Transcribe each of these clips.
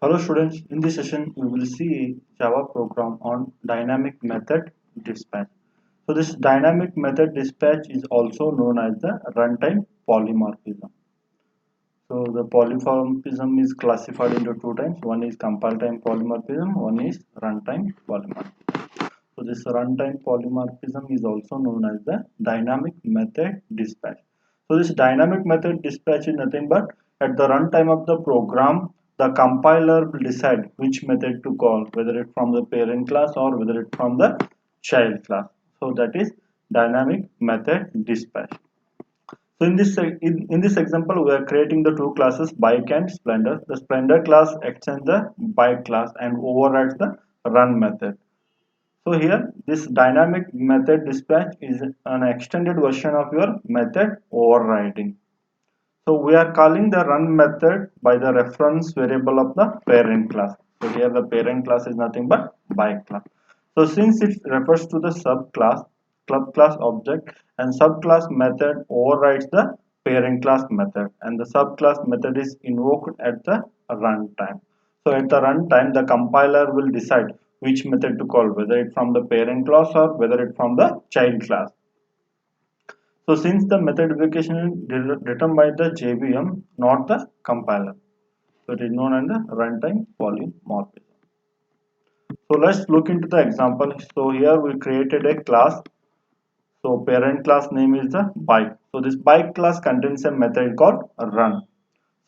Hello students, in this session we will see Java program on dynamic method dispatch. So this dynamic method dispatch is also known as the runtime polymorphism. So the polymorphism is classified into two types. One is compile time polymorphism, one is runtime polymorphism. So this runtime polymorphism is also known as the dynamic method dispatch. So this dynamic method dispatch is nothing but at the runtime of the program, the compiler will decide which method to call, whether it from the parent class or whether it from the child class. So that is dynamic method dispatch. So in this example, we are creating the two classes bike and splendor. The splendor class extends the bike class and overrides the run method. So here this dynamic method dispatch is an extended version of your method overriding. So we are calling the run method by the reference variable of the parent class. So here the parent class is nothing but bike class. So since it refers to the subclass, club class object and subclass method overrides the parent class method and the subclass method is invoked at the runtime. So at the runtime the compiler will decide which method to call, whether it from the parent class or whether it from the child class. So since the method invocation is written by the JVM, not the compiler, so it is known as the runtime polymorphism. So let's look into the example. So here we created a class. So parent class name is the bike. So this bike class contains a method called run.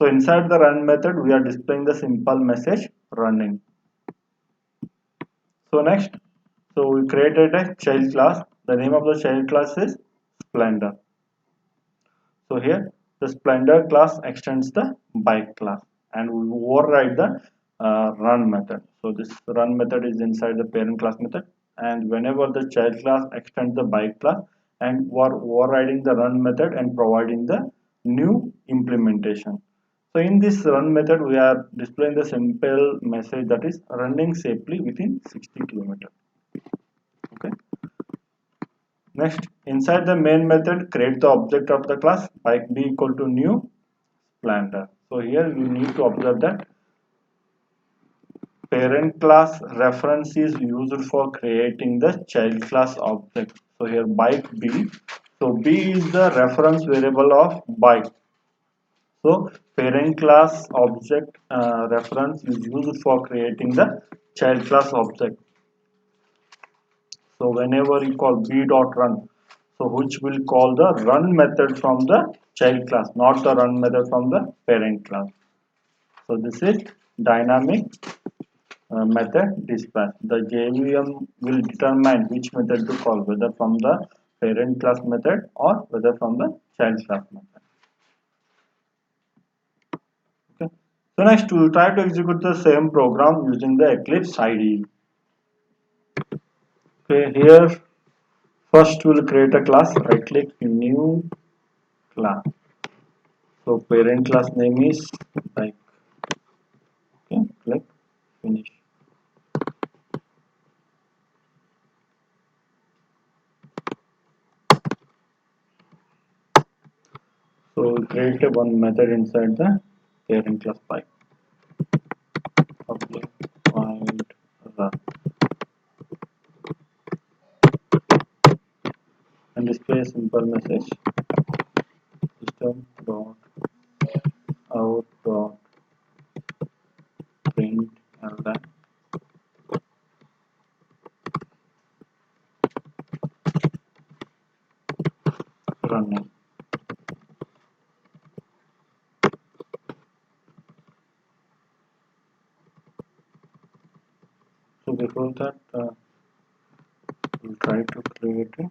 So inside the run method, we are displaying the simple message running. So next, so we created a child class. The name of the child class is Splendor. So here the Splendor class extends the bike class and we override the run method. So this run method is inside the parent class method and whenever the child class extends the bike class and we are overriding the run method and providing the new implementation. So in this run method we are displaying the simple message that is running safely within 60 kilometers. Okay. Next, inside the main method, create the object of the class bike b equal to new splendor. So here you need to observe that parent class reference is used for creating the child class object. So here bike b. So b is the reference variable of bike. So parent class object reference is used for creating the child class object. So whenever you call b dot run, so which will call the run method from the child class, not the run method from the parent class. So this is dynamic method dispatch. The JVM will determine which method to call, whether from the parent class method or whether from the child class method. Okay. So next we will try to execute the same program using the Eclipse IDE. Okay, here first we will create a class. Right click new class. So parent class name is bike. Okay, click finish. So we create a one method inside the parent class bike. Public void run and display a simple message system dot out dot print ln running. So before that we'll try to create a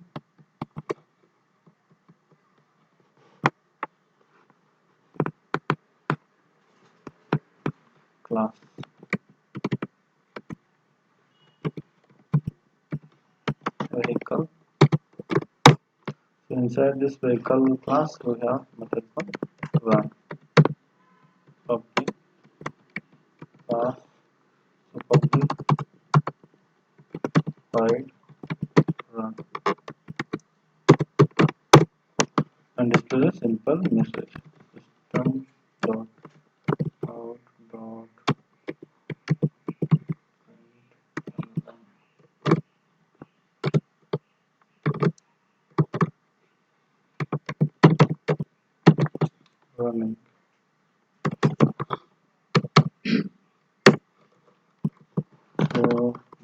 class vehicle. So inside this vehicle class we have method called run. Public class, so public void run and display a simple message system dot out dot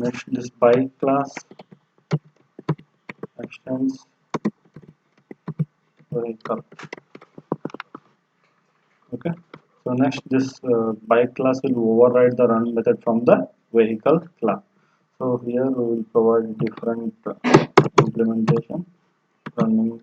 Next, this bike class extends vehicle. Okay. So next, this bike class will override the run method from the vehicle class. So here we will provide different implementation running.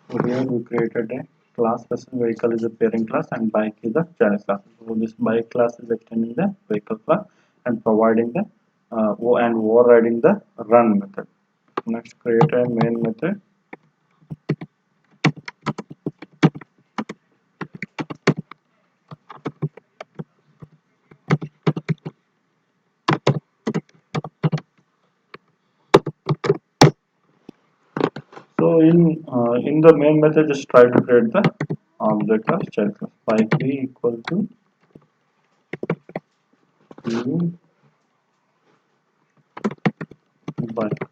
So here we created a class person vehicle is a pairing class and bike is a child class. So this bike class is extending the vehicle class and providing the and overriding the run method. Next, create a main method. So in the main method, just try to create the object of child class. Bike b equal to new bike.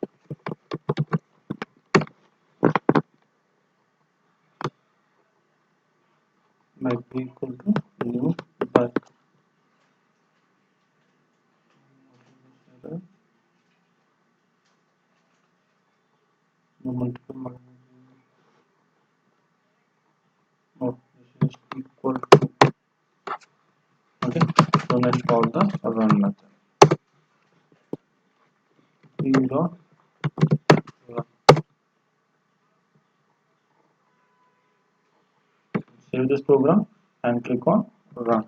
Bike b equal to new bike. The multiple of this is equal to. Okay. So let's call the run method. P dot run. Save this program and click on run.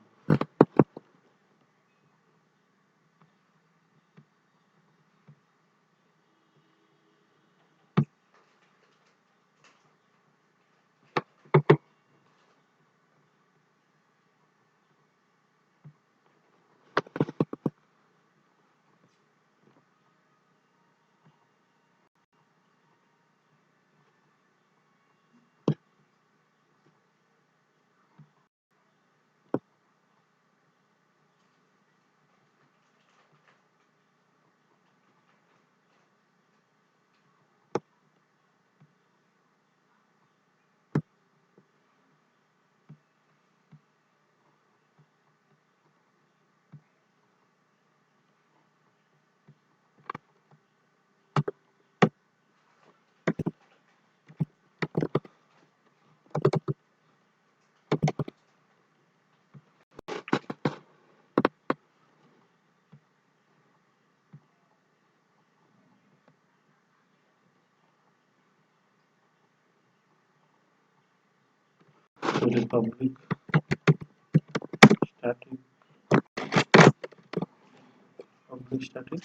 So the static public static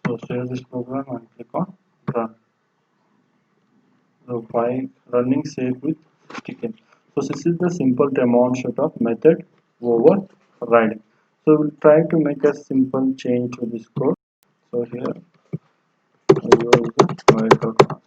so save this program and click on run. So by running safe with chicken. So this is the simple demonstration of method overriding. So we'll try to make a simple change to this code. So here we use the vehicle class.